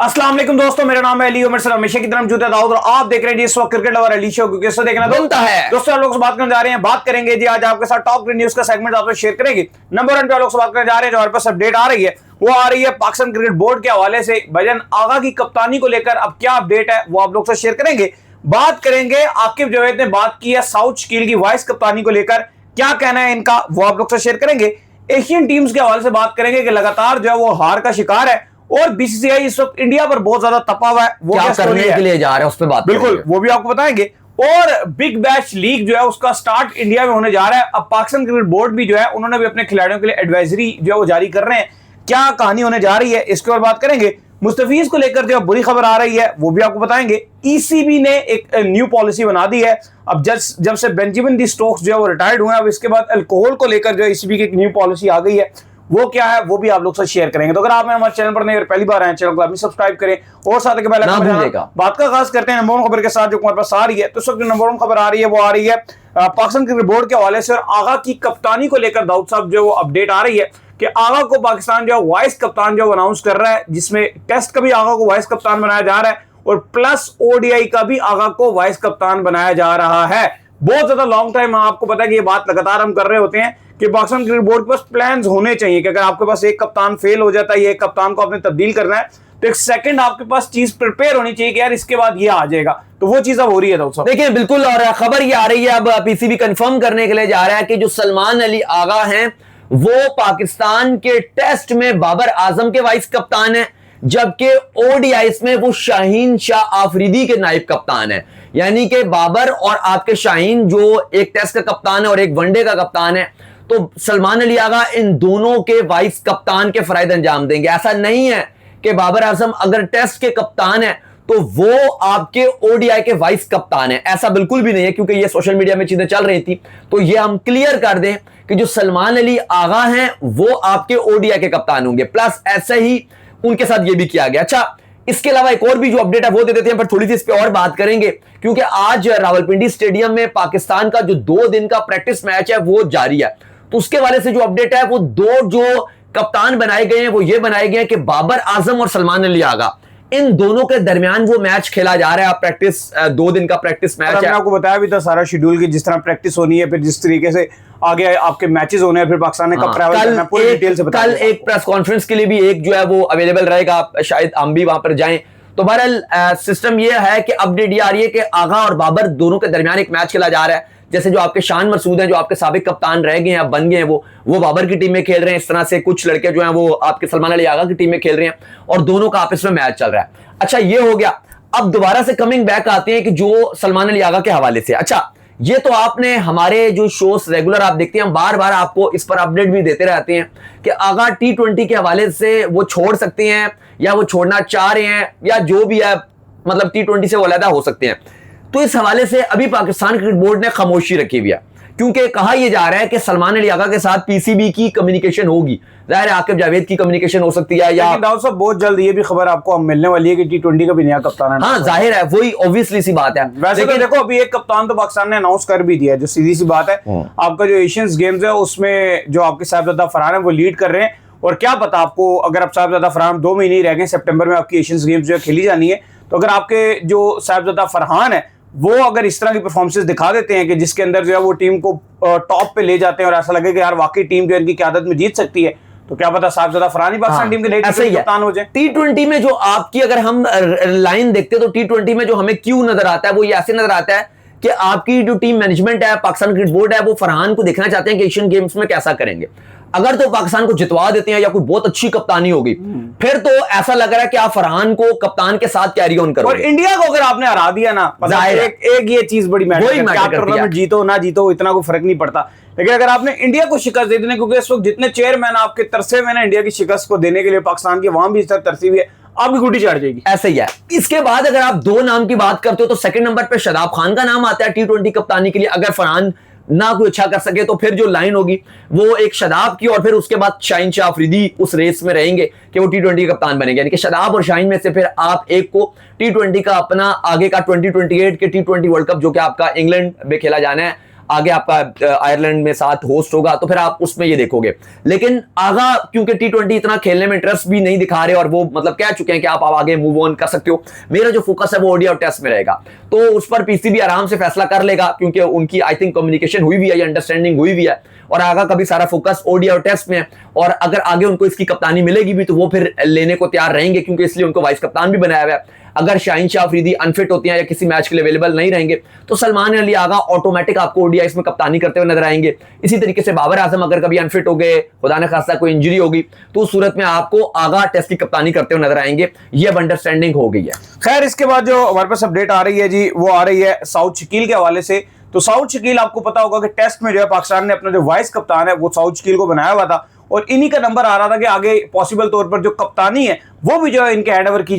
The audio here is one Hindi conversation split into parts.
अस्सलाम वालेकुम दोस्तों, मेरा नाम है अली उमर सर, हमेशा की तरह मौजूद है दाऊद और आप देख रहे हैं इस वक्त क्रिकेट लवर अली शो, क्योंकि इससे देखना बनता है। दोस्तों, लोग से बात करने जा रहे हैं, बात करेंगे जी आज आपके साथ टॉप न्यूज का सेगमेंट आपसे शेयर करेंगे। नंबर 1 पे लोग से बात करने जा रहे हैं, जो हमारे पास अपडेट आ रही है वो आ रही है पाकिस्तान क्रिकेट बोर्ड के हवाले से। भजन आगा की कप्तानी को लेकर अब क्या अपडेट है वो आप लोग से शेयर करेंगे। बात करेंगे आकिब जावेद ने बात की है साउथ स्टील की वाइस कप्तानी को लेकर, क्या कहना है इनका वो आप लोग से शेयर करेंगे। एशियन टीम्स के हवाले से बात करेंगे कि लगातार जो है वो हार का शिकार है और बीसीसीआई इस वक्त इंडिया पर बहुत ज्यादा तपा हुआ है। वो क्या करने के लिए जा रहा है उस पर बात बिल्कुल वो भी आपको बताएंगे। और बिग बैश लीग जो है उसका स्टार्ट इंडिया में होने जा रहा है। अब पाकिस्तान क्रिकेट बोर्ड भी जो है उन्होंने भी अपने खिलाड़ियों के लिए एडवाइजरी जो है वो जारी कर रहे हैं। क्या कहानी होने जा रही है इसके ऊपर बात करेंगे। मुस्तफीज को लेकर जो बुरी खबर आ रही है वो भी आपको बताएंगे। ईसीबी ने एक न्यू पॉलिसी बना दी है। अब जब से बेंजामिन डी स्टोक्स जो है वो रिटायर्ड हुए, अब इसके बाद अल्कोहल को लेकर जो ईसीबी की एक न्यू पॉलिसी आ गई है, वो क्या है वो भी आप लोग से शेयर करेंगे। तो अगर आप हमारे चैनल पर नहीं पहली बार आए, चैनल को आप सब्सक्राइब करें और साथ के पहले बात का खास करते हैं नंबर 1 खबर के साथ जो हमारे पास आ रही है। तो सब जो नंबर 1 खबर आ रही है वो आ रही है पाकिस्तान क्रिकेट बोर्ड के हवाले से और आगा की कप्तानी को लेकर दाऊद साहब जो वो अपडेट आ रही है कि आगा को पाकिस्तान जो वाइस कप्तान जो अनाउंस कर रहा है, जिसमें टेस्ट का भी आगा को वाइस कप्तान बनाया जा रहा है और प्लस ओडीआई का भी आगा को वाइस कप्तान बनाया जा रहा है। बहुत ज्यादा लॉन्ग टाइम आपको पता है कि ये बात लगातार हम कर रहे होते हैं कि पाकिस्तान क्रिकेट बोर्ड के पास प्लान्स होने चाहिए कि अगर आपके पास एक कप्तान फेल हो जाता है, एक कप्तान को आपने तब्दील करना है, तो एक सेकंड आपके पास चीज प्रिपेयर होनी चाहिए कि यार इसके बाद ये आ जाएगा। तो वो चीज अब हो रही है दोस्तों, देखिए बिल्कुल। और खबर ये आ रही है, अब पीसीबी कंफर्म करने के लिए जा रहा है कि जो सलमान अली आगा हैं वो पाकिस्तान के टेस्ट में बाबर आजम के वाइस कप्तान है, जबकि ओडीआईस में वो शाहीन शाह आफरीदी के नायब कप्तान है। यानी कि बाबर और आपके शाहीन जो एक टेस्ट का कप्तान है और एक वनडे का कप्तान है, तो सलमान अली आगा इन दोनों के वाइस कप्तान के फराइद अंजाम देंगे। ऐसा नहीं है कि बाबर आजम अगर टेस्ट के कप्तान है तो वो आपके ओडीआई के वाइस कप्तान है, ऐसा बिल्कुल भी नहीं है, क्योंकि ये सोशल मीडिया में चीजें चल रही थी। तो ये हम क्लियर कर दें कि जो सलमान अली आगा हैं वो आपके ओडीआई के कप्तान होंगे, प्लस ऐसे ही उनके साथ ये भी किया गया। अच्छा, इसके अलावा एक और भी जो अपडेट है वो दे देते हैं, पर थोड़ी सी इस पे और बात करेंगे, क्योंकि आज रावलपिंडी स्टेडियम में पाकिस्तान का जो 2 दिन का प्रैक्टिस मैच है वो जारी है। तो उसके वाले से जो अपडेट है वो 2 जो कप्तान बनाए गए हैं वो ये बनाए गए हैं कि बाबर आजम और सलमान अली आगा, इन दोनों के दरमियान वो मैच खेला जा रहा है। प्रैक्टिस 2 दिन का प्रैक्टिस मैच है। आपको बताया भी था सारा शेड्यूल की, जिस तरह प्रैक्टिस होनी है, फिर जिस तरीके से आगे आपके मैचेस होने हैं, फिर पाकिस्तान ने कब ट्रैवल करना है, पूरी डिटेल से बताया। कल एक प्रेस कॉन्फ्रेंस के लिए भी एक जो है वो अवेलेबल रहेगा, शायद हम भी वहां पर जाएं। तो बहरहाल सिस्टम ये है कि अपडेट ये आ रही है कि आगा और बाबर दोनों के दरमियान एक मैच खेला जा रहा है। जैसे जो आपके शान मसूद हैं, जो आपके साबिक कप्तान रह गए हैं, अब बन गए हैं, वो बाबर की टीम में खेल रहे हैं। इस तरह से कुछ लड़के जो हैं वो आपके सलमान अली आगा की टीम में खेल रहे हैं और दोनों का आपस में मैच चल रहा है। अच्छा, ये हो गया। अब दोबारा से कमिंग बैक आते हैं कि जो सलमान अली आगा के हवाले से, अच्छा ये तो आपने हमारे जो शोज रेगुलर आप देखते हैं, हम बार बार आपको इस पर अपडेट भी देते रहते हैं कि आगा T20 के हवाले से वो छोड़ सकते हैं या वो छोड़ना चाह रहे हैं या जो भी है, मतलब T20 से वो अलग हो सकते हैं। तो इस हवाले से अभी पाकिस्तान क्रिकेट बोर्ड ने खामोशी रखी हुई है, क्योंकि कहा यह जा रहा है कि सलमान अली आगा के साथ पीसीबी की कम्युनिकेशन होगी। जाहिर है आकिब जावेद की कम्युनिकेशन हो सकती है, या दाऊद साहब बहुत जल्द ये भी खबर आपको मिलने वाली है कि T20 का भी नया कप्तान है। हाँ, जाहिर है, वही ऑब्वियसली सी बात है। वैसे तो देखो अभी एक कप्तान तो पाकिस्तान ने अनाउंस कर भी दिया है, जो सीधी सी बात है। आपका जो एशियंस गेम्स है उसमें जो आपके साहिबजादा फरहान है वो लीड कर रहे हैं। और क्या पता आपको, अगर आप साहिबजादा फरहान 2 महीने ही रह गए, सितंबर में आपकी एशियंस गेम्स जो है खेली जानी है, तो अगर आपके जो साहिबजादा फरहान है वो अगर इस तरह की परफॉर्मेंस दिखा देते हैं कि जिसके अंदर जो है वो टीम को टॉप पे ले जाते हैं और ऐसा लगे कि यार वाकई टीम जो है इनकी क़यादत में जीत सकती है, तो क्या पता साहिबजादा फरहान ही पाकिस्तान टीम के लिए कप्तान हो जाए। T20 में जो आपकी अगर हम लाइन देखते हैं तो T20 में जो हमें क्यों नजर आता है वो ये ऐसे नजर आता है कि आपकी जो टीम मैनेजमेंट है, पाकिस्तान क्रिकेट बोर्ड है, वो फरहान को देखना चाहते हैं कि एशियन गेम्स में कैसा करेंगे। अगर तो पाकिस्तान को जितवा देते हैं या कोई बहुत अच्छी कप्तानी होगी, फिर तो ऐसा लग रहा है कि आप फरहान को कप्तान के साथ कैरी ऑन करो। और इंडिया को अगर आपने हरा दिया ना, एक ये चीज बड़ी मैटर करती है, जीतो ना जीतो इतना कोई फर्क नहीं पड़ता। लेकिन अगर आपने इंडिया को शिकस्त दे दी, क्योंकि इस वक्त जितने चेयरमैन आपके तरसे में ना इंडिया की शिकस्त को देने के लिए पाकिस्तान की वहां भी इस तरह तरसी हुई है, आपकी गुटी चढ़ जाएगी। ऐसा ही है। इसके बाद अगर आप 2 नाम की बात करते हो तो सेकंड नंबर पे शादाब खान का नाम आता है T20 कप्तानी के लिए। अगर फरहान ना कोई अच्छा कर सके तो फिर जो लाइन होगी वो एक शादाब की, और फिर उसके बाद शाहीन शाह अफरीदी उस रेस में रहेंगे कि वो T20 कप्तान बनेंगे। यानी कि शादाब और शाहीन में से फिर आप एक को T20 का अपना आगे का 2028 के T20 वर्ल्ड कप जो कि आपका इंग्लैंड में खेला जाना है, आगे आपका आयरलैंड में साथ होस्ट होगा, तो फिर आप उसमें ये देखोगे। लेकिन आगा क्योंकि T20 इतना खेलने में इंटरेस्ट भी नहीं दिखा रहे और वो मतलब कह चुके हैं कि आप आगे मूव ऑन कर सकते हो, मेरा जो फोकस है वो ओडीआई और टेस्ट में रहेगा। तो उस पर पीसीबी आराम से फैसला कर लेगा, क्योंकि उनकी आई थिंक कम्युनिकेशन हुई भी है, अंडरस्टैंडिंग हुई भी है, और आगा का भी सारा फोकस ओडीआई और टेस्ट में है। और अगर आगे उनको इसकी कप्तानी मिलेगी भी तो वो फिर लेने को तैयार रहेंगे, क्योंकि इसलिए उनको वाइस कप्तान भी बनाया हुआ है। अगर शाहीन शाह अफरीदी अनफिट होती हैं या किसी मैच के लिए अवेलेबल नहीं रहेंगे तो सलमान अली आगा ऑटोमेटिक आपको ओडीआई में कप्तानी करते हुए नजर आएंगे। इसी तरीके से बाबर आजम अगर कभी अनफिट हो गए, खुदा न खास्ता कोई इंजरी होगी, तो उस सूरत में आपको आगा टेस्ट की कप्तानी करते हुए नजर आएंगे। ये अब अंडरस्टैंडिंग हो गई है। खैर, इसके बाद जो हमारे पास अपडेट आ रही है जी, वो आ रही है साउथ शकील के हवाले से। तो साउथ शकील, आपको पता होगा कि टेस्ट में जो है पाकिस्तान ने अपना जो वाइस कप्तान है वो साउथ शकील को बनाया हुआ था, और इन्हीं का नंबर आ रहा था कि आगे पॉसिबल तौर पर जो कप्तानी है वो भी जो है इनके हैंडओवर की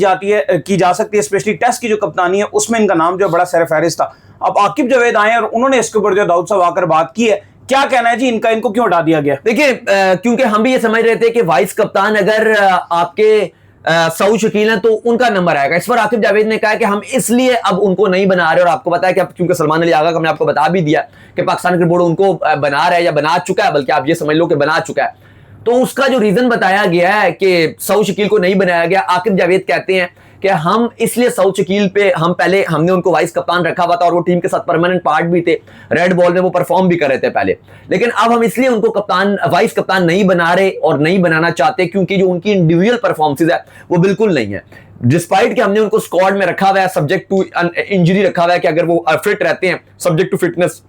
जा सकती है। स्पेशली टेस्ट की जो कप्तानी है उसमें इनका नाम जो बड़ा सर फहरिस्त था। अब आकिब जावेद आए और उन्होंने इसके ऊपर जो दाऊद साहब आकर बात की है, क्या कहना है जी इनका, इनको क्यों हटा दिया गया? देखिए, क्योंकि हम भी ये समझ रहे थे कि वाइस कप्तान अगर आपके सऊद शकील है तो उनका नंबर आएगा। इस पर आकिब जावेद ने कहा कि हम इसलिए अब उनको नहीं बना रहे, और आपको पता है कि अब क्योंकि सलमान अली आगा का हमने आपको बता भी दिया कि पाकिस्तान क्रिकेट बोर्ड उनको बना रहा है या बना चुका है, बल्कि आप ये समझ लो कि बना चुका है। तो उसका जो रीजन बताया गया है कि सऊद शकील को नहीं बनाया गया, आकिब जावेद कहते हैं कि हम इसलिए सऊद शकील पे हमने उनको वाइस कप्तान रखा हुआ था, और वो टीम के साथ परमानेंट पार्ट भी थे, रेड बॉल में वो परफॉर्म भी कर रहे थे पहले। लेकिन अब हम इसलिए उनको वाइस कप्तान नहीं बना रहे और नहीं बनाना चाहते, क्योंकि जो उनकी इंडिविजुअल परफॉर्मेंसेज है वो बिल्कुल नहीं है। डिस्पाइट कि हमने उनको स्क्वाड में रखा हुआ है, सब्जेक्ट टू इंजरी रखा हुआ है, कि अगर वो फिट रहते हैं, सब्जेक्ट टू फिटनेस,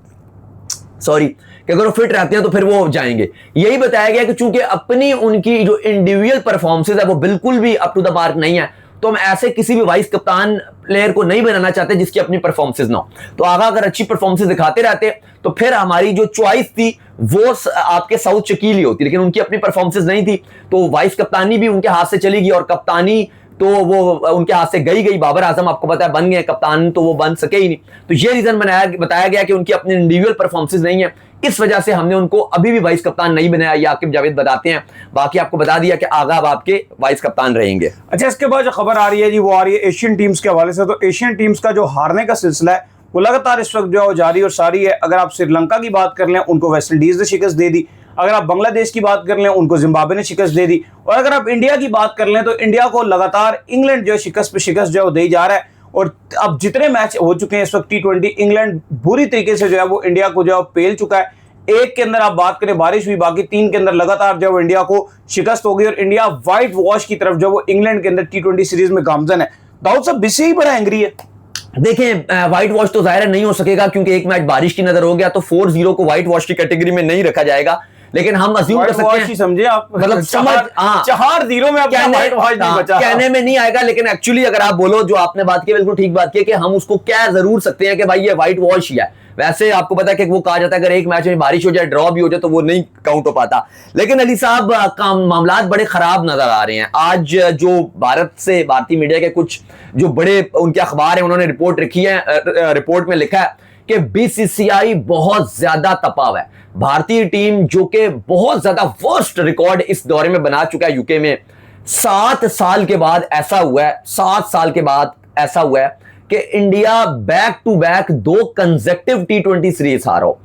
सॉरी, कि अगर वो फिट रहते हैं तो फिर वो जाएंगे। यही बताया गया कि चूंकि अपनी उनकी जो इंडिविजुअल परफॉर्मेंसेज है वो बिल्कुल भी अप टू द मार्क नहीं है, तो हम ऐसे किसी भी वाइस कप्तान प्लेयर को नहीं बनाना चाहते जिसकी अपनी परफॉर्मेंसेज ना हो। तो आगा अगर अच्छी परफॉर्मेंसेज दिखाते रहते तो फिर हमारी जो चॉइस थी वो आपके साउथ शकील ही होती, लेकिन उनकी अपनी परफॉर्मेंसेज नहीं थी, तो वाइस कप्तानी भी उनके हाथ से चली गई, और कप्तानी तो वो उनके हाथ से गई। बाबर आजम आपको पता है बन गए कप्तान, तो वो बन सके ही नहीं। तो ये रीजन बताया गया कि उनकी अपनी इंडिविजुअल परफॉर्मेंसेज नहीं है, इस वजह से हमने उनको अभी भी वाइस कप्तान नहीं बनाया। ये आकिब जावेद बताते हैं। बाकी आपको बता दिया कि आगा अब आपके वाइस कप्तान रहेंगे। अच्छा, इसके बाद जो खबर आ रही है जी वो आ रही है एशियन टीम्स के हवाले से। तो एशियन टीम्स का जो हारने का सिलसिला है वो लगातार इस वक्त जो है वो जारी और सारी है। अगर आप श्रीलंका की बात कर लें, उनको वेस्ट इंडीज ने शिकस्त दे दी। अगर आप बांग्लादेश की बात कर लें, उनको जिम्बाब्वे ने शिकस्त दे दी। और अगर आप इंडिया की बात कर लें तो इंडिया को लगातार इंग्लैंड जो है शिकस्त पे शिकस्त जो है वो दे जा रहा है। और अब जितने मैच हो चुके हैं इस वक्त T20, इंग्लैंड बुरी तरीके से जो है वो इंडिया को जो है पेल चुका है। एक के अंदर आप बात करें बारिश हुई, बाकी 3 के अंदर लगातार जो है इंडिया को शिकस्त हो गई, और इंडिया व्हाइट वॉश की तरफ जो वो इंग्लैंड के अंदर T20 सीरीज में गामजन है। दाऊद साहब इससे ही बड़ा एंग्री है। देखें, व्हाइट वॉश तो जाहिर नहीं हो सकेगा, क्योंकि एक मैच बारिश की नजर हो गया, तो 4-0 को व्हाइट वॉश की कैटेगरी में नहीं रखा जाएगा। लेकिन हम अज्यूम कर सकते हैं, समझे आप, मतलब समझ 4-0 में अपना व्हाइट वॉश नहीं बचा। कहने में नहीं आएगा, लेकिन एक्चुअली अगर आप बोलो, जो आपने बात की बिल्कुल ठीक बात की, कि हम उसको क्या जरूर सकते हैं कि भाई ये व्हाइट वॉश ही है। वैसे आपको पता है कि वो कहा जाता है अगर एक मैच में बारिश हो जाए, ड्रॉ भी हो जाए, तो वो नहीं काउंट हो पाता। लेकिन अली साहब मामला बड़े खराब नजर आ रहे हैं। आज जो भारतीय मीडिया के कुछ जो बड़े उनके अखबार हैं, उन्होंने रिपोर्ट रखी है, रिपोर्ट में लिखा है कि बीसीसीआई बहुत ज्यादा तपा हुआ है। भारतीय टीम जो कि बहुत ज्यादा वर्स्ट रिकॉर्ड इस दौरे में बना चुका है यूके में, 7 साल के बाद ऐसा हुआ है, 7 साल के बाद ऐसा हुआ है कि India back to back 2 consecutive T20 series हारा हो,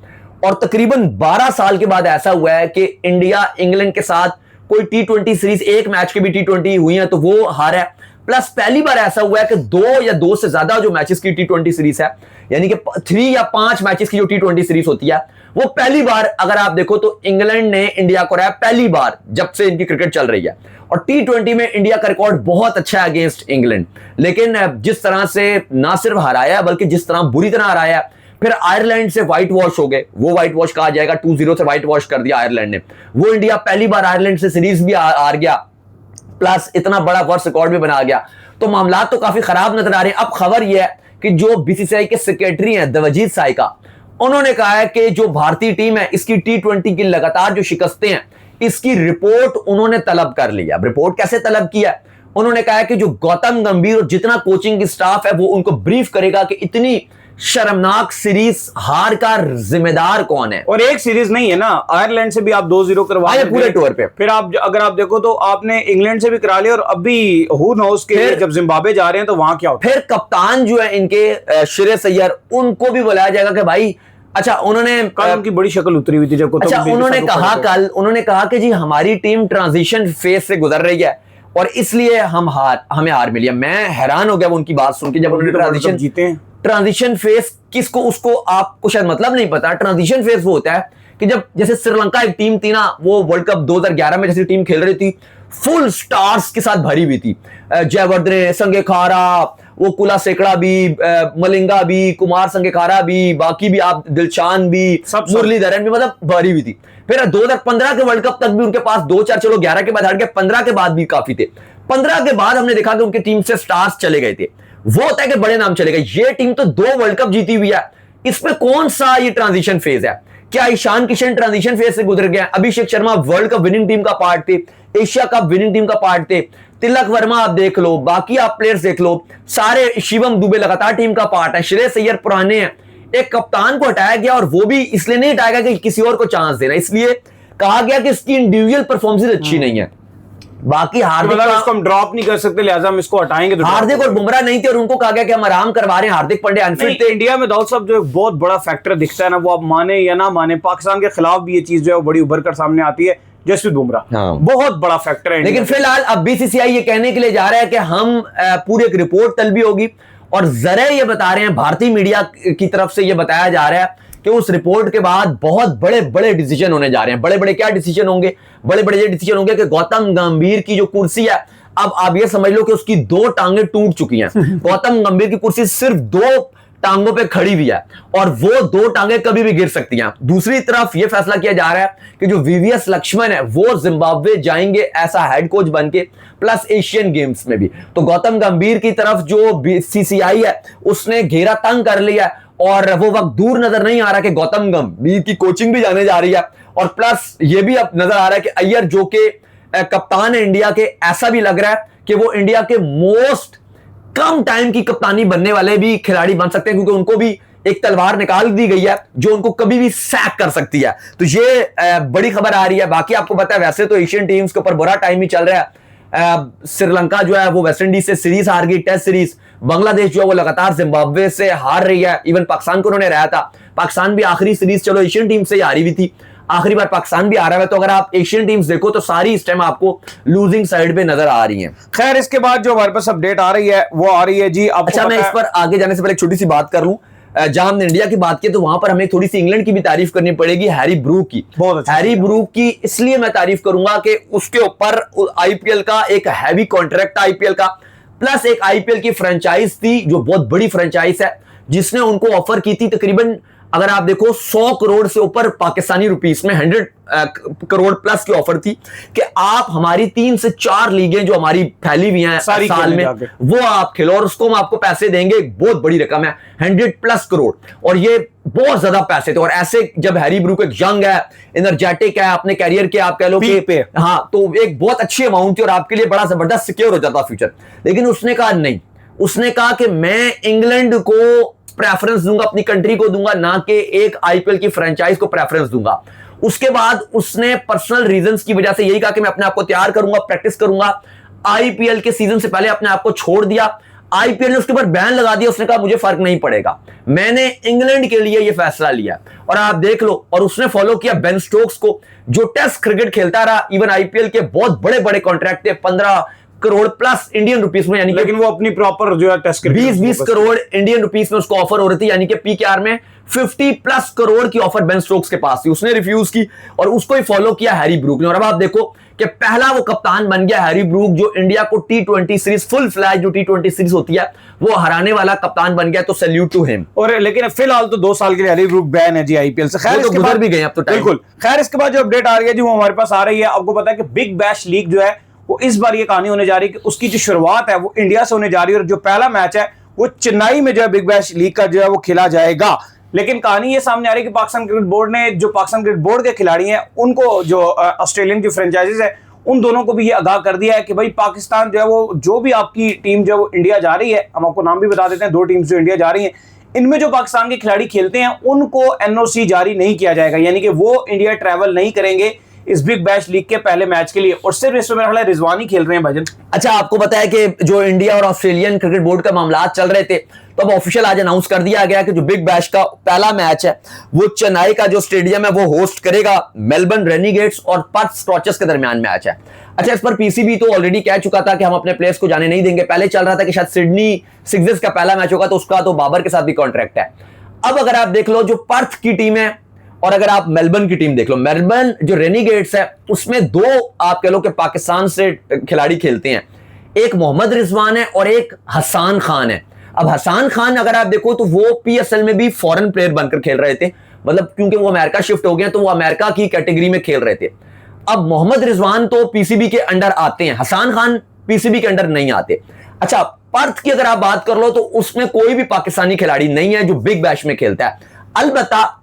और तकरीबन 12 साल के बाद ऐसा हुआ है कि इंडिया इंग्लैंड के साथ कोई T20 सीरीज, एक मैच की भी T20 हुई है तो वो हारा है। प्लस पहली बार ऐसा हुआ है कि 2 या 2 से ज्यादा जो मैचेस की T20 सीरीज है, यानी कि 3 या 5 मैचेस की जो T20 सीरीज होती है, वो पहली बार अगर आप देखो तो इंग्लैंड ने इंडिया को हराया, पहली बार जब से इनकी क्रिकेट चल रही है। और T20 में इंडिया का रिकॉर्ड बहुत अच्छा है अगेंस्ट इंग्लैंड, लेकिन जिस तरह से ना सिर्फ हराया बल्कि जिस तरह बुरी तरह हराया, फिर आयरलैंड से व्हाइट वॉश हो गए। वो व्हाइट वॉश कहा जाएगा, 2-0 से व्हाइट वॉश कर दिया आयरलैंड ने। वो इंडिया पहली बार आयरलैंड से सीरीज भी हार गया, प्लस इतना बड़ा वर्स्ट रिकॉर्ड भी बना गया। तो मामला तो काफी खराब नजर आ रहे हैं। अब खबर यह है कि जो बीसीसीआई के सेक्रेटरी हैं दवजीत साइका, उन्होंने कहा है कि जो भारतीय टीम है इसकी T20 की लगातार जो शिकस्तें हैं, इसकी रिपोर्ट उन्होंने तलब कर लिया। रिपोर्ट कैसे तलब किया? उन्होंने कहा है कि जो गौतम गंभीर और जितना कोचिंग की स्टाफ है वो उनको ब्रीफ करेगा कि इतनी शर्मनाक सीरीज हार का जिम्मेदार कौन है। और एक सीरीज नहीं है ना, आयरलैंड से भी आप 2-0 करवाए पूरे टूर पे, फिर आप अगर आप देखो तो आपने इंग्लैंड से भी करा लिया, और अभी हू नोस के जब जिम्बाब्वे जा रहे हैं तो वहां क्या होता है। फिर कप्तान जो है इनके श्रेयस अय्यर, उनको भी बुलाया जाएगा कि भाई अच्छा, उन्होंने कल उनकी बड़ी शक्ल उतरी हुई थी जब कुतुब अच्छा, उद्दीन के उन्होंने साथ वो कहा खड़े थे। कल, उन्होंने कहा कि जी हमारी टीम ट्रांजिशन फेज से गुजर रही है और इसलिए हमें हार मिली है। मैं हैरान हो गया वो उनकी बात सुन के, जब उन्होंने तो वर्ल्ड कप ट्रांजिशन जीते हैं। ट्रांजिशन फेज किसको, उसको आपको शायद मतलब नहीं पता। ट्रांजिशन फेज वो होता है कि जब जैसे श्रीलंका एक टीम थी ना, वो वर्ल्ड कप 2011 में जैसी टीम खेल रही थी, फुल स्टार्स के साथ भरी हुई थी। जयवर्धने, संगेखारा, वो कुला सेकड़ा भी, मलिंगा भी, कुमार संगेखारा भी, बाकी भी आप दिलशान भी, सब। मुरलीधरन भी, मतलब भरी हुई थी। फिर 2015 के वर्ल्ड कप तक भी उनके पास 2-4, चलो 11 के बाद हट गए, 15 के बाद भी काफी थे। 15 के बाद हमने देखा कि उनकी टीम से स्टार्स चले गए थे। वो होता है कि बड़े नाम चले गए। ये टीम तो 2 वर्ल्ड कप जीती हुई है, इसमें कौन सा ये ट्रांजिशन फेज है? क्या ईशान किशन ट्रांजिशन फेज से गुजर गया? Abhishek Sharma world cup winning team का पार्ट थे, एशिया कप विनिंग टीम का पार्ट थे। तिलक वर्मा आप देख लो, बाकी आप प्लेयर्स देख लो, सारे, शिवम दुबे लगातार टीम का पार्ट है, श्रेयस अय्यर पुराने हैं। एक कप्तान को हटाया गया और वो भी इसलिए नहीं हटाया गया कि किसी और को चांस देना, इसलिए कहा गया कि इसकी इंडिविजुअल परफॉर्मेंस अच्छी नहीं है। बाकी हार्दिक मतलब इसको हम ड्रॉप नहीं कर सकते, लिहाजा हम इसको हटाएंगे। तो हार्दिक और बुमराह नहीं थे और उनको कहा गया कि हम आराम करवा रहे हैं, हार्दिक पांड्या अनफिट थे। इंडिया में दाऊद साहब जो एक बहुत बड़ा फैक्टर दिखता है ना, वो आप माने या ना माने, पाकिस्तान के खिलाफ भी ये चीज जो है वो बड़ी उभर कर सामने आती है। जसप्रीत बुमराह हाँ। बहुत बड़ा फैक्टर है। लेकिन फिलहाल अब बीसीसीआई ये कहने के लिए जा रहा है कि हम पूरी एक रिपोर्ट तलबी होगी और जरिए ये बता रहे हैं, भारतीय मीडिया की तरफ से ये बताया जा रहा है कि उस रिपोर्ट के बाद बहुत बड़े बड़े डिसीजन होने जा रहे हैं। बड़े बड़े क्या डिसीजन होंगे? बड़े बड़े ये डिसीजन होंगे कि गौतम गंभीर की जो कुर्सी है, अब आप ये समझ लो कि उसकी 2 टांगें टूट चुकी हैं। गौतम गंभीर की कुर्सी सिर्फ 2 टांगों पे खड़ी हुई है और वो 2 टांगें कभी भी गिर सकती हैं। दूसरी तरफ यह फैसला किया जा रहा है कि जो वीवीएस लक्ष्मण है वो जिम्बाब्वे जाएंगे ऐसा हेड कोच बनके, प्लस एशियन गेम्स में भी। तो गौतम गंभीर की तरफ जो बीसीसीआई है उसने घेरा तंग कर लिया है और वो वक्त दूर नजर नहीं आ रहा कि गौतम गंभीर की कोचिंग भी जाने जा रही है। और प्लस ये भी अब नजर आ रहा है कि अय्यर जो कि कप्तान है इंडिया के, ऐसा भी लग रहा है कि वो इंडिया के मोस्ट कम टाइम की कप्तानी बनने वाले भी खिलाड़ी बन सकते हैं, क्योंकि उनको भी एक तलवार निकाल दी गई है जो उनको कभी भी सैक कर सकती है। तो ये बड़ी खबर आ रही है। बाकी आपको पता है वैसे तो एशियन टीम्स के ऊपर बुरा टाइम ही चल रहा है। श्रीलंका जो है वो वेस्ट इंडीज से सीरीज हार गई, टेस्ट सीरीज। बांग्लादेश जो है वो लगातार जिम्बाब्वे से हार रही है। इवन पाकिस्तान को उन्होंने हराया था। पाकिस्तान भी आखिरी सीरीज चलो एशियन टीम से ही हारी हुई थी, आखिरी बार पाकिस्तान भी आ रहा है। तो अगर आप एशियन टीम्स देखो तो सारी इस टाइम आपको लूजिंग साइड पे नजर आ रही हैं। खैर इसके बाद जो हमारे पास अपडेट आ रही है वो आ रही है जी। अच्छा, मैं इस पर आगे जाने से पहले एक छोटी सी बात कर लूं। जहां हमने इंडिया की बात की तो वहां पर हमें थोड़ी सी इंग्लैंड की भी तारीफ करनी पड़ेगी, हैरी ब्रूक की। बहुत अच्छा। हैरी ब्रूक की इसलिए मैं तारीफ करूंगा कि उसके ऊपर आईपीएल का एक हैवी कॉन्ट्रैक्ट था, आईपीएल का, प्लस एक आईपीएल की फ्रेंचाइज थी जो बहुत बड़ी फ्रेंचाइज है, जिसने उनको ऑफर की थी तकरीबन, अगर आप देखो 100 करोड़ से ऊपर पाकिस्तानी रुपीस में, 100 करोड़ प्लस की ऑफर थी कि आप हमारी 3 से 4 लीगें जो हमारी फैली हुई हैं साल में वो आप खेलो और उसको हम आपको पैसे देंगे। बहुत बड़ी रकम है, 100+ करोड़, और ये बहुत ज्यादा पैसे थे। और ऐसे जब हैरी ब्रूक एक यंग है, एनर्जेटिक है, अपने कैरियर के आप कह लो कि हाँ, तो एक बहुत अच्छी अमाउंट थी और आपके लिए बड़ा जबरदस्त सिक्योर हो जाता फ्यूचर। लेकिन उसने कहा नहीं, उसने कहा कि मैं इंग्लैंड को प्रेफरेंस दूंगा, अपनी कंट्री को दूंगा, ना कि एक आईपीएल की फ्रेंचाइज को प्रेफरेंस दूंगा। उसके बाद उसने पर्सनल रीजंस की वजह से यही कहा कि मैं अपने आप को तैयार करूंगा, प्रैक्टिस करूंगा। आईपीएल के सीजन से पहले अपने आप को छोड़ दिया। आईपीएल ने उसके ऊपर बैन लगा दिया। उसने कहा मुझे फर्क नहीं पड़ेगा, मैंने इंग्लैंड के लिए यह फैसला लिया। और आप देख लो, और उसने फॉलो किया बेन स्टोक्स को जो टेस्ट क्रिकेट खेलता रहा। इवन आईपीएल के बहुत बड़े बड़े कॉन्ट्रैक्ट थे, 15 करोड़ प्लस इंडियन रुपीस में, यानी लेकिन वो अपनी प्रॉपर जो है टेस्ट 20 करोड़ इंडियन रुपीस में उसको ऑफर हो रही थी, यानी कि पीकेआर में 50+ करोड़ की ऑफर बेन स्टोक्स के पास थी। उसने रिफ्यूज की और उसको ही फॉलो किया हैरी ब्रूक ने। और अब आप देखो कि पहला वो कप्तान बन गया हैरी ब्रूक जो इंडिया को T20 सीरीज, फुल फ्लैश जो T20 सीरीज होती है वो हराने वाला कप्तान बन गया। तो सैल्यूट टू हिम। और लेकिन फिलहाल तो 2 साल के लिए हैरी ब्रूक बैन है जी आईपीएल से। खैर तो गुजर भी गए अब तो, बिल्कुल। खैर इसके बाद जो अपडेट आ रही है जी वो हमारे पास आ रही है। आपको पता है कि बिग बैश लीग जो है वो इस बार ये कहानी होने जा रही है कि उसकी जो शुरुआत है वो इंडिया से होने जा रही है और जो पहला मैच है वो चेन्नई में जो है बिग बैश लीग का जो है वो खेला जाएगा। लेकिन कहानी ये सामने आ रही है कि पाकिस्तान क्रिकेट बोर्ड ने, जो पाकिस्तान क्रिकेट बोर्ड के खिलाड़ी हैं उनको, जो ऑस्ट्रेलियन की फ्रेंचाइजीज है उन दोनों को भी ये आगाह कर दिया है कि भाई पाकिस्तान जो है वो, जो भी आपकी टीम जो है वो इंडिया जा रही है, हम आपको नाम भी बता देते हैं 2 टीम्स जो इंडिया जा रही हैं, इनमें जो पाकिस्तान के खिलाड़ी खेलते हैं उनको एनओसी जारी नहीं किया जाएगा, यानी कि वो इंडिया ट्रैवल नहीं करेंगे। इस बिग बैश लीग के पहले मैच के लिए, और सिर्फ इसमें मेरा ख्याल है रिजवान ही खेल रहे हैं भाईजान। अच्छा, आपको पता है कि जो इंडिया और ऑस्ट्रेलियन क्रिकेट बोर्ड का मामला चल रहे थे, तो अब ऑफिशियल आज अनाउंस कर दिया गया कि जो बिग बैश का पहला मैच है वो चेन्नई का जो स्टेडियम है वो होस्ट करेगा मेलबर्न रेनिगेट्स और पर्थ स्कॉचर्स के दरमियान मैच है। अच्छा, इस पर पीसीबी तो ऑलरेडी कह चुका था कि हम अपने प्लेयर्स को जाने नहीं देंगे। पहले चल रहा था कि शायद सिडनी सिक्सर्स का पहला मैच होगा, तो उसका तो बाबर के साथ भी कॉन्ट्रैक्ट है। अब अगर आप देख लो जो पर्थ की टीम है और अगर आप मेलबर्न की टीम देख लो, मेलबर्न जो रेनिगेट्स है उसमें दो आप कह लो कि पाकिस्तान से खिलाड़ी खेलते हैं, एक मोहम्मद रिजवान है और एक हसन खान है। अब हसन खान अगर आप देखो तो वो पीएसएल में भी फॉरेन प्लेयर बनकर खेल रहे थे, मतलब क्योंकि वो अमेरिका शिफ्ट हो गए तो वो अमेरिका की कैटेगरी में खेल रहे थे। अब मोहम्मद रिजवान तो पीसीबी के अंडर आते हैं, हसन खान पीसीबी के अंडर नहीं आते। अच्छा, पर्थ की अगर आप बात कर लो तो उसमें कोई भी पाकिस्तानी खिलाड़ी नहीं है जो बिग बैश में खेलता है। अलबत्ता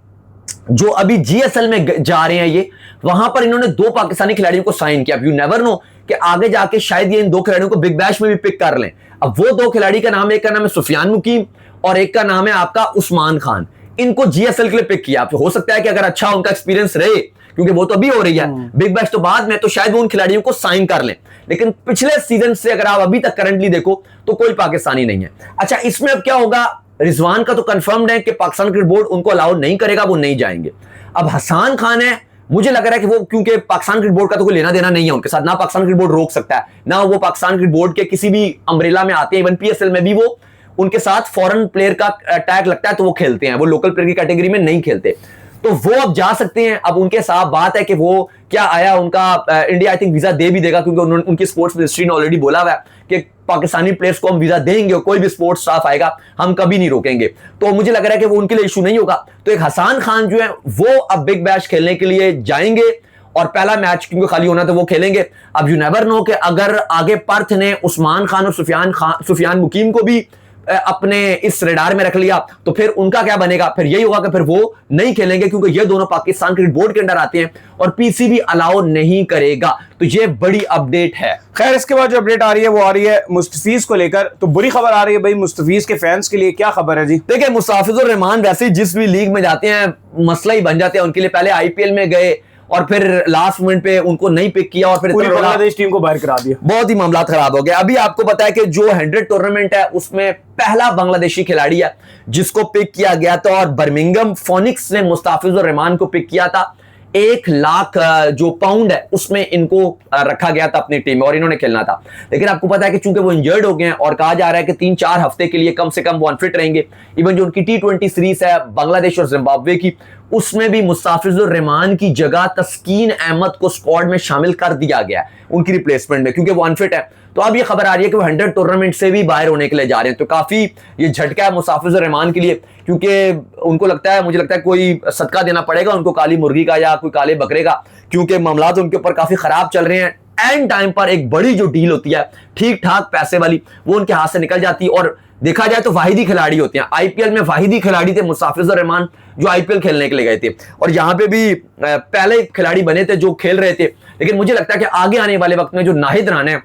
जो अभी जीएसएल में जा रहे हैं ये, वहां पर इन्होंने दो पाकिस्तानी खिलाड़ियों को साइन किया। यू नेवर नो कि आगे जाके शायद ये इन दो खिलाड़ियों को बिग बैश में भी पिक कर लें। अब वो दो खिलाड़ी का नाम, एक का नाम है सुफियान मुकीम और एक का नाम है आपका उस्मान खान। इनको जीएसएल के लिए पिक किया। हो सकता है कि अगर अच्छा उनका एक्सपीरियंस रहे, क्योंकि वो तो अभी हो रही है बिग बैश तो बाद में, तो शायद वो उन खिलाड़ियों को साइन कर लें। लेकिन पिछले सीजन से अगर आप अभी तक करंटली देखो तो कोई पाकिस्तानी नहीं है। अच्छा, इसमें अब क्या होगा, रिजवान का तो कंफर्म्ड है कि पाकिस्तान क्रिकेट बोर्ड उनको अलाउ नहीं करेगा, वो नहीं जाएंगे। अब हसन खान है, मुझे लग रहा है कि वो, क्योंकि पाकिस्तान क्रिकेट बोर्ड का तो कोई लेना देना नहीं है उनके साथ, ना पाकिस्तान क्रिकेट बोर्ड रोक सकता है, ना वो पाकिस्तान क्रिकेट बोर्ड के किसी भी अम्ब्रेला में आते हैं। इवन पीएसएल में भी वो उनके साथ फॉरेन प्लेयर का टैग लगता है तो वो खेलते हैं, वो लोकल प्लेयर की कैटेगरी में नहीं खेलते। तो वो अब जा सकते हैं। अब उनके साथ बात है कि वो क्या आया उनका इंडिया आई थिंक वीजा दे भी देगा, क्योंकि उनकी स्पोर्ट्स मिनिस्ट्री ने ऑलरेडी बोला हुआ है कि पाकिस्तानी प्लेयर्स को हम वीजा देंगे और कोई भी स्पोर्ट्स स्टाफ आएगा हम कभी नहीं रोकेंगे। तो मुझे लग रहा है कि वो उनके लिए इशू नहीं होगा। तो एक हसन खान जो है वो अब बिग बैश खेलने के लिए जाएंगे और पहला मैच क्योंकि खाली होना तो वो खेलेंगे। अब यू नेवर नो कि अगर आगे पर्थ ने उस्मान खान और सुफियान मुकीम को भी अपने इस रेडार में रख लिया तो फिर उनका क्या बनेगा। फिर यही होगा कि फिर वो नहीं खेलेंगे, क्योंकि ये दोनों पाकिस्तान क्रिकेट बोर्ड के अंडर आते हैं और पीसीबी अलाउ नहीं करेगा। तो ये बड़ी अपडेट है। खैर, इसके बाद जो अपडेट आ रही है वो आ रही है मुस्तफीज को लेकर। तो बुरी खबर आ रही है भाई मुस्तफीज के फैंस के लिए। क्या खबर है जी? देखिए, मुस्ताफिजुर रहमान वैसे ही जिस भी लीग में जाते हैं मसला ही बन जाते हैं उनके लिए। पहले आईपीएल में गए और फिर लास्ट मोमेंट पे उनको नहीं पिक किया और फिर पूरी बांग्लादेश टीम को बाहर करा दिया। बहुत ही मामला खराब हो गया। अभी आपको पता है कि जो 100 टूर्नामेंट है उसमें पहला बांग्लादेशी खिलाड़ी है जिसको पिक किया गया था और बर्मिंघम फोनिक्स ने मुस्ताफिजुर रहमान को पिक किया था। 1 लाख जो पाउंड है उसमें इनको रखा गया था अपनी टीम में और इन्होंने खेलना था। लेकिन आपको पता है कि चूंकि वो इंजर्ड हो गए हैं और कहा जा रहा है कि 3-4 हफ्ते के लिए कम से कम वो अनफिट रहेंगे। इवन जो उनकी T20 सीरीज है बांग्लादेश और जिम्बाब्वे की, उसमें भी मुस्ताफिजुर रहमान की जगह तस्कीन अहमद को स्क्वाड में शामिल कर दिया गया है उनकी रिप्लेसमेंट में, क्योंकि वो अनफिट है। तो अब ये खबर आ रही है कि वो 100 टूर्नामेंट से भी बाहर होने के लिए जा रहे हैं। तो काफी ये झटका है मुस्ताफिजुर रहमान के लिए, क्योंकि उनको लगता है, मुझे लगता है कोई सदका देना पड़ेगा उनको काली मुर्गी का या कोई काले बकरे का, क्योंकि मामला तो उनके ऊपर काफी खराब चल रहे हैं। एंड टाइम पर एक बड़ी जो डील होती है ठीक ठाक पैसे वाली, वो उनके हाथ से निकल जाती है। और देखा जाए तो वाहिदी खिलाड़ी होते हैं आईपीएल में, वाहिदी खिलाड़ी थे मुस्ताफिजुर रहमान जो आईपीएल खेलने के लिए गए थे और यहां पे भी पहले खिलाड़ी बने थे जो खेल रहे थे। लेकिन मुझे लगता है कि आगे आने वाले वक्त में जो नाहिद राना है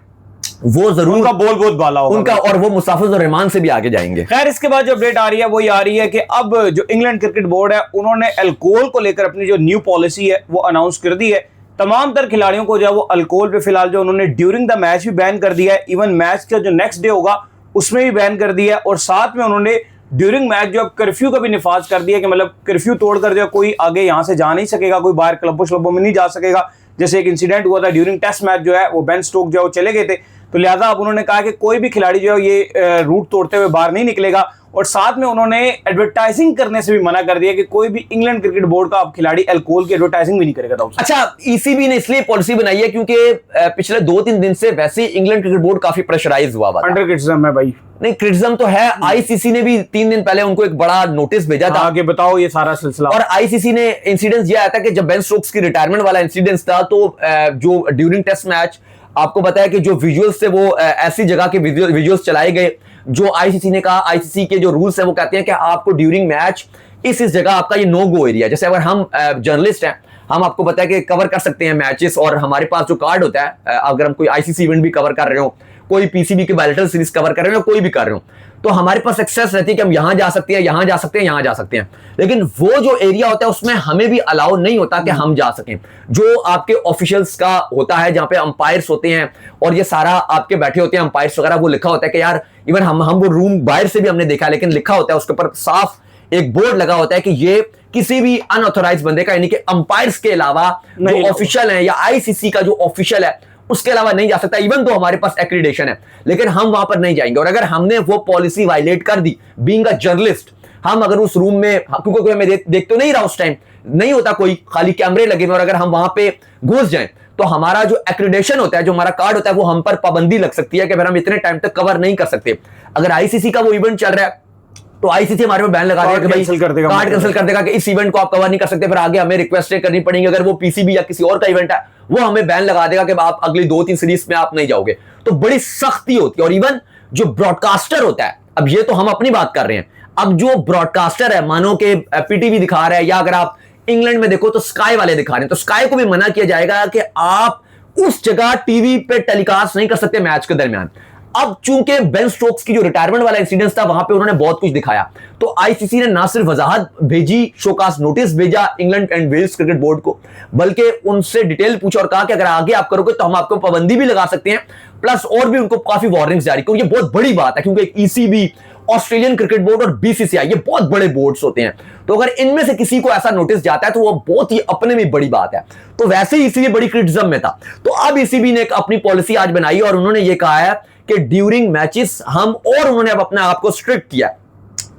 वो जरूर उनका बोल बहुत बाला होगा उनका, और वो मुस्ताफिजुर रहमान से भी आगे जाएंगे। खैर, इसके बाद जो अपडेट आ रही है वो ये आ रही है कि अब जो इंग्लैंड क्रिकेट बोर्ड है उन्होंने अल्कोहल को लेकर अपनी जो न्यू पॉलिसी है वो अनाउंस कर दी है। तमाम तर खिलाड़ियों को जो है वो अल्कोहल पे फिलहाल जो उन्होंने ड्यूरिंग द मैच भी बैन कर दिया है। इवन मैच का जो नेक्स्ट डे होगा उसमें भी बैन कर दिया है और साथ में उन्होंने ड्यूरिंग मैच जो कर्फ्यू का भी निफाज कर दिया कि मतलब कर्फ्यू तोड़कर जो कोई आगे यहां से जा नहीं सकेगा, कोई बाहर क्लबों श्लबों में नहीं जा सकेगा। जैसे एक इंसिडेंट हुआ था ड्यूरिंग टेस्ट मैच जो है वो बेन स्टोक जो है वो चले गए थे, तो लिहाजा अब उन्होंने कहा कि कोई भी खिलाड़ी जो है ये रूट तोड़ते हुए बाहर नहीं निकलेगा। और साथ में उन्होंने एडवर्टाइजिंग करने से भी मना कर दिया कि कोई भी इंग्लैंड क्रिकेट बोर्ड का अब खिलाड़ी अल्कोहल की एडवर्टाइजिंग भी नहीं करेगा। अच्छा, ईसीबी ने इसलिए पॉलिसी बनाई है क्योंकि पिछले 2-3 दिन से वैसे इंग्लैंड क्रिकेट बोर्ड काफी प्रेशराइज हुआ था। अंडर क्रिटिसिज्म है भाई। नहीं, क्रिटिसिज्म तो है। आईसीसी ने भी 3 दिन पहले उनको एक बड़ा नोटिस भेजा था। आगे बताओ ये सारा सिलसिला। और आईसीसी ने इंसिडेंस ये आया था कि जब बेन स्टोक्स की रिटायरमेंट वाला इंसिडेंस था तो जो ड्यूरिंग टेस्ट मैच आपको पता है कि जो विजुअल्स थे वो ऐसी जगह के विजुअल्स चलाए गए जो आईसीसी ने कहा, आईसीसी के जो रूल्स है वो कहते हैं कि आपको ड्यूरिंग मैच इस जगह आपका ये नो गो एरिया, जैसे अगर हम जर्नलिस्ट हैं हम आपको पता है कि कवर कर सकते हैं मैचेस और हमारे पास जो कार्ड होता है अगर हम कोई आईसीसी इवेंट भी कवर कर रहे हो, कोई पीसीबी की बायलैटरल सीरीज कवर कर रहे हो या कोई भी कर रहे हो, तो हमारे पास एक्सेस रहती है कि हम यहां जा सकते हैं, यहां जा सकते हैं, यहां जा सकते हैं। लेकिन वो जो एरिया होता है उसमें हमें भी अलाउ नहीं होता कि हम जा सकें। जो आपके ऑफिशियल्स का होता है, जहां पे अंपायर्स होते हैं और ये सारा आपके बैठे होते हैं अंपायर्स वगैरह, वो लिखा होता है कि यार, इवन हम वो रूम बाहर से भी हमने देखा है, लेकिन लिखा होता है उसके ऊपर साफ एक बोर्ड लगा होता है कि ये किसी भी अनऑथोराइज बंदे का, यानी कि अंपायर्स के अलावा जो ऑफिशियल है या आईसीसी का जो ऑफिशियल है उसके अलावा नहीं जा सकता। इवन तो हमारे पास एक्रीडेशन है, लेकिन हम वहां पर नहीं जाएंगे। और अगर हमने वो पॉलिसी वायलेट कर दी, बीइंग अ जर्नलिस्ट, हम अगर उस रूम में, क्योंकि कोई हमें देख तो नहीं रहा उस टाइम, नहीं होता कोई, खाली कैमरे लगे हुए, और अगर हम वहां पे घुस जाएं तो हमारा जो एक्रीडेशन होता है, जो हमारा कार्ड होता है, वो हम पर पाबंदी लग सकती है कि फिर हम इतने टाइम तक कवर नहीं कर सकते। अगर आईसीसी का वो इवेंट चल रहा है तो आईसीसी हमारे पे बैन लगा देगा कि भाई कार्ड कैंसिल कर देगा कि इस इवेंट को आप कवर नहीं कर सकते, फिर आगे हमें रिक्वेस्ट करनी पड़ेगी। अगर वो पीसीबी या किसी और का इवेंट है, वो हमें बैन लगा देगा कि आप अगली 2-3 सीरीज में आप नहीं जाओगे। तो बड़ी सख्ती होती है। और इवन जो ब्रॉडकास्टर होता है, अब ये तो हम अपनी बात कर रहे हैं, अब जो ब्रॉडकास्टर है, मानो कि पीटीवी दिखा रहा है, या अगर आप इंग्लैंड में देखो तो स्काई वाले दिखा रहे हैं, तो स्काई को भी मना किया जाएगा कि आप उस जगह टीवी पे टेलीकास्ट नहीं कर सकते मैच के दरमियान। अब चूंकि बेन स्टोक्स की जो रिटायरमेंट वाला इंसिडेंट था, वहां पे उन्होंने बहुत कुछ दिखाया, तो आईसीसी ने ना सिर्फ वजाहत भेजी, शोकास नोटिस भेजा England and Wales cricket board को, बल्कि उनसे डिटेल पूछा और कहा कि अगर आगे आप करोगे तो हम आपको पाबंदी भी लगा सकते हैं, प्लस और भी उनको काफी वार्निंग्स जारी, क्योंकि ये बहुत बड़ी बात है, क्योंकि ईसीबी, ऑस्ट्रेलियन क्रिकेट बोर्ड और बीसीसीआई, ये बहुत बड़े बोर्ड्स होते हैं। तो अगर इनमें से किसी को ऐसा नोटिस जाता है तो वो बहुत ही अपने में बड़ी बात है। तो वैसे ही ईसीबी बड़ी क्रिटिसिज्म में था, तो अब ईसीबी ने एक अपनी पॉलिसी आज बनाई और उन्होंने ये कहा है कि ड्यूरिंग मैचेस हम, और उन्होंने अब अपने आप को स्ट्रिक्ट किया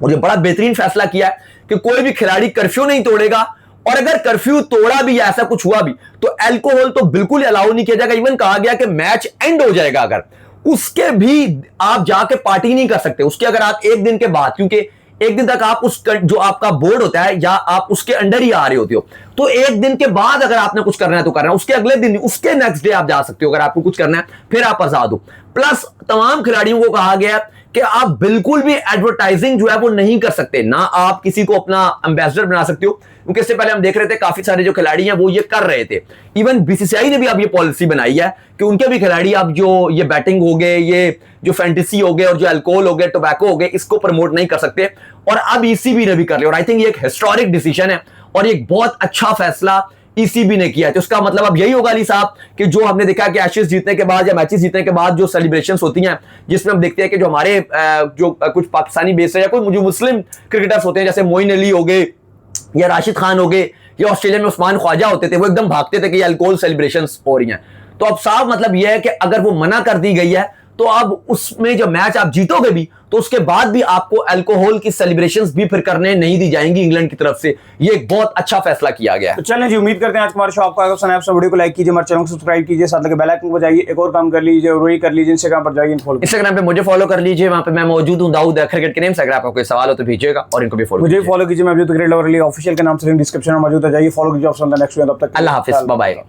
और ये बड़ा बेहतरीन फैसला किया है कि कोई भी खिलाड़ी कर्फ्यू नहीं तोड़ेगा, और अगर कर्फ्यू तोड़ा भी या ऐसा कुछ हुआ भी तो अल्कोहल तो बिल्कुल अलाउ नहीं किया जाएगा। इवन कहा गया कि मैच एंड हो जाएगा अगर, उसके भी आप जाके पार्टी नहीं कर सकते। उसके अगर आप एक दिन के बाद, क्योंकि एक दिन तक आप उस जो आपका बोर्ड होता है या आप उसके अंडर ही आ रहे होते हो, तो एक दिन के बाद अगर आपने कुछ करना है तो करना है, उसके अगले दिन, उसके नेक्स्ट डे आप जा सकते हो अगर आपको कुछ करना है, फिर आप आजाद हो। प्लस तमाम खिलाड़ियों को कहा गया कि आप बिल्कुल भी एडवर्टाइजिंग जो है वो नहीं कर सकते, ना आप किसी को अपना एम्बेसडर बना सकते हो, क्योंकि इससे पहले हम देख रहे थे काफी सारे जो खिलाड़ी हैं वो ये कर रहे थे। इवन बीसीसीआई ने भी अब ये पॉलिसी बनाई है कि उनके भी खिलाड़ी अब जो ये बैटिंग हो गए, ये जो फैंटेसी हो गए और जो अल्कोहल हो गए, टोबैको हो गए, इसको प्रमोट नहीं कर सकते। और अब ईसीबी ने भी कर लिया, और आई थिंक ये एक हिस्टोरिक डिसीजन है और एक बहुत अच्छा फैसला ईसीबी ने किया है। तो इसका मतलब अब यही होगा अली साहब कि जो हमने देखा कि एशेज जीतने के बाद या मैचेस जीतने के बाद जो सेलिब्रेशंस होती हैं, जिसमें हम देखते हैं कि जो हमारे जो कुछ पाकिस्तानी बेस है या कोई जो मुस्लिम क्रिकेटर्स होते हैं, जैसे मोइन अली हो गए या राशिद खान हो गए या ऑस्ट्रेलिया में उस्मान ख्वाजा होते थे, वो एकदम भागते थे कि ये अल्कोहल सेलिब्रेशंस हो रही हैं। तो अब साफ मतलब यह है कि अगर वो मना कर दी गई है तो अब उसमें जो मैच आप जीतोगे भी तो उसके बाद भी आपको अल्कोहल की सेलिब्रेशंस भी फिर करने नहीं दी जाएंगी इंग्लैंड की तरफ से। ये एक बहुत अच्छा फैसला किया गया है। तो चलें जी, उम्मीद करते हैं आज हमारे शो आपको पसंद आया। आप वीडियो को लाइक कीजिए, हमारे चैनल को सब्सक्राइब कीजिए, साथ लगे बेल आइकन को बजाइए, एक और काम कर लीजिए और वही कर लीजिए, इंस्टाग्राम पर जाइए, फॉलो इंस्टाग्राम पे मुझे फॉलो कर लीजिए, वहां पे मैं मौजूद हूं दाऊद क्रिकेट के नेम से। अगर आपका कोई सवाल हो तो भेजिएगा और इनको भी फॉलो मुझे फॉलो कीजिए। मैं क्रिकेट लवर ऑफिशियल के नाम से डिस्क्रिप्शन में मौजूद है, जाइए फॉलो कीजिए। ऑप्शन नेक्स्ट वीडियो, तब तक अल्लाह हाफिज, बाय बाय।